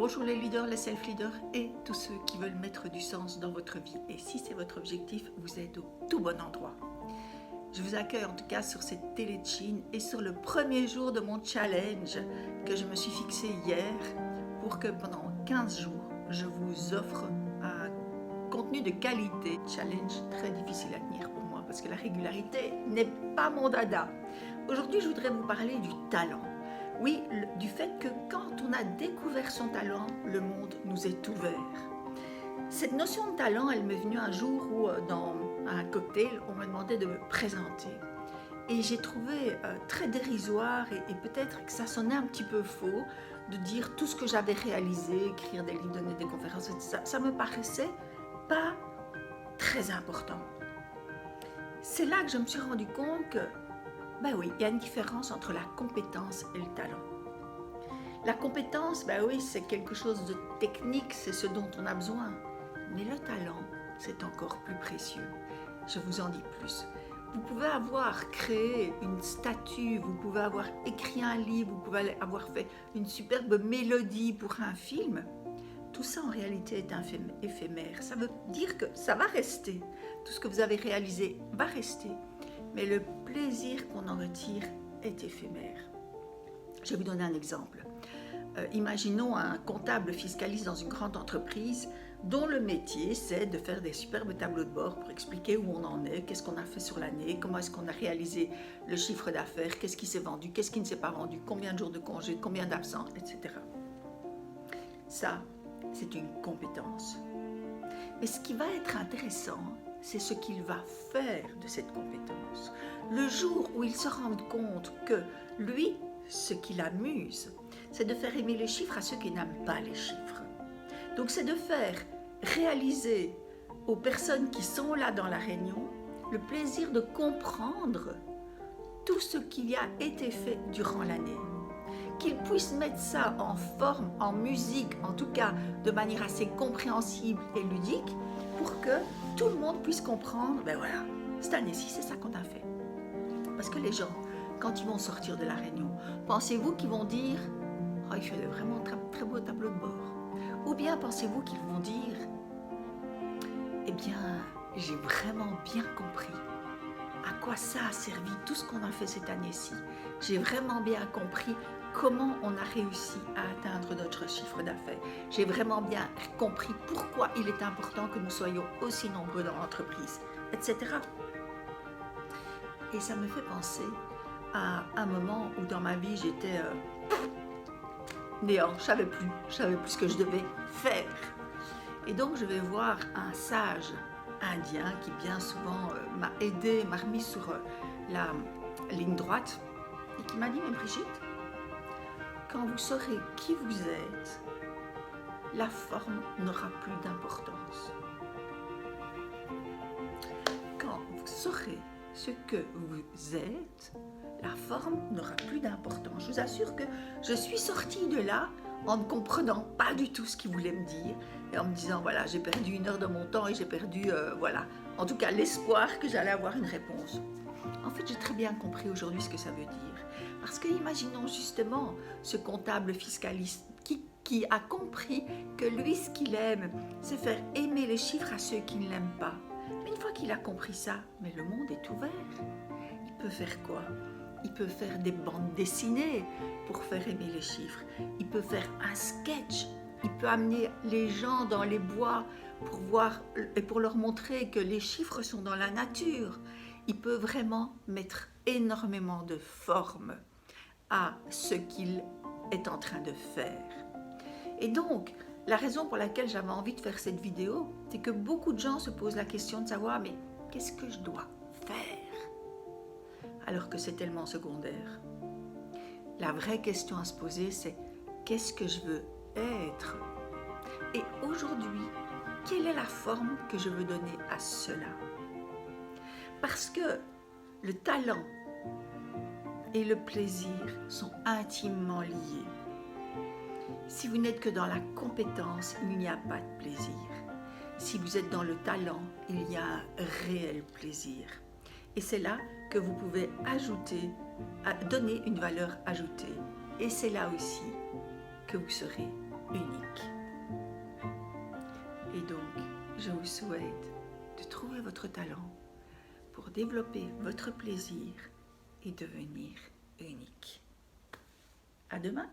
Bonjour les leaders, les self-leaders et tous ceux qui veulent mettre du sens dans votre vie. Et si c'est votre objectif, vous êtes au tout bon endroit. Je vous accueille en tout cas sur cette télé de Chine et sur le premier jour de mon challenge que je me suis fixé hier pour que pendant 15 jours, je vous offre un contenu de qualité. Challenge très difficile à tenir pour moi parce que la régularité n'est pas mon dada. Aujourd'hui, je voudrais vous parler du talent. Oui, du fait que quand on a découvert son talent, le monde nous est ouvert. Cette notion de talent, elle m'est venue un jour où dans un cocktail, on me demandait de me présenter. Et j'ai trouvé très dérisoire et peut-être que ça sonnait un petit peu faux de dire tout ce que j'avais réalisé, écrire des livres, donner des conférences, ça me paraissait pas très important. C'est là que je me suis rendu compte que ben oui, il y a une différence entre la compétence et le talent. La compétence, ben oui, c'est quelque chose de technique, c'est ce dont on a besoin. Mais le talent, c'est encore plus précieux. Je vous en dis plus. Vous pouvez avoir créé une statue, vous pouvez avoir écrit un livre, vous pouvez avoir fait une superbe mélodie pour un film. Tout ça en réalité est éphémère. Ça veut dire que ça va rester. Tout ce que vous avez réalisé va rester. Mais le plaisir qu'on en retire est éphémère. Je vais vous donner un exemple. Imaginons un comptable fiscaliste dans une grande entreprise dont le métier c'est de faire des superbes tableaux de bord pour expliquer où on en est, qu'est-ce qu'on a fait sur l'année, comment est-ce qu'on a réalisé le chiffre d'affaires, qu'est-ce qui s'est vendu, qu'est-ce qui ne s'est pas vendu, combien de jours de congé, combien d'absents, etc. Ça, c'est une compétence. Mais ce qui va être intéressant, c'est ce qu'il va faire de cette compétence. Le jour où il se rend compte que lui, ce qui l'amuse, c'est de faire aimer les chiffres à ceux qui n'aiment pas les chiffres. Donc c'est de faire réaliser aux personnes qui sont là dans la réunion le plaisir de comprendre tout ce qui a été fait durant l'année. Qu'ils puissent mettre ça en forme, en musique, en tout cas de manière assez compréhensible et ludique, pour que tout le monde puisse comprendre, ben voilà, cette année-ci, c'est ça qu'on a fait. Parce que les gens, quand ils vont sortir de la réunion, pensez-vous qu'ils vont dire « Oh, il fait vraiment un très beau tableau de bord » ou bien pensez-vous qu'ils vont dire « Eh bien, j'ai vraiment bien compris à quoi ça a servi tout ce qu'on a fait cette année-ci. J'ai vraiment bien compris comment on a réussi à atteindre notre chiffre d'affaires. J'ai vraiment bien compris pourquoi il est important que nous soyons aussi nombreux dans l'entreprise, etc. » Et ça me fait penser à un moment où dans ma vie j'étais néant, je savais plus ce que je devais faire. Et donc je vais voir un sage indien qui bien souvent m'a aidé, m'a remis sur la ligne droite et qui m'a dit « Mais Brigitte, quand vous saurez qui vous êtes, la forme n'aura plus d'importance. Quand vous saurez ce que vous êtes, la forme n'aura plus d'importance. » Je vous assure que je suis sortie de là en ne comprenant pas du tout ce qu'il voulait me dire et en me disant voilà, j'ai perdu 1 heure de mon temps et j'ai perdu voilà, en tout cas l'espoir que j'allais avoir une réponse. En fait, j'ai très bien compris aujourd'hui ce que ça veut dire. Parce que imaginons justement ce comptable fiscaliste qui a compris que lui, ce qu'il aime, c'est faire aimer les chiffres à ceux qui ne l'aiment pas. Mais une fois qu'il a compris ça, mais le monde est ouvert. Il peut faire quoi? Il peut faire des bandes dessinées pour faire aimer les chiffres. Il peut faire un sketch. Il peut amener les gens dans les bois pour voir et pour leur montrer que les chiffres sont dans la nature. Il peut vraiment mettre énormément de forme à ce qu'il est en train de faire. Et donc, la raison pour laquelle j'avais envie de faire cette vidéo, c'est que beaucoup de gens se posent la question de savoir mais qu'est-ce que je dois faire? Alors que c'est tellement secondaire. La vraie question à se poser, c'est qu'est-ce que je veux être? Et aujourd'hui, quelle est la forme que je veux donner à cela? Parce que le talent et le plaisir sont intimement liés. Si vous n'êtes que dans la compétence, il n'y a pas de plaisir. Si vous êtes dans le talent, il y a un réel plaisir. Et c'est là que vous pouvez donner une valeur ajoutée. Et c'est là aussi que vous serez unique. Et donc, je vous souhaite de trouver votre talent pour développer votre plaisir et devenir unique. À demain!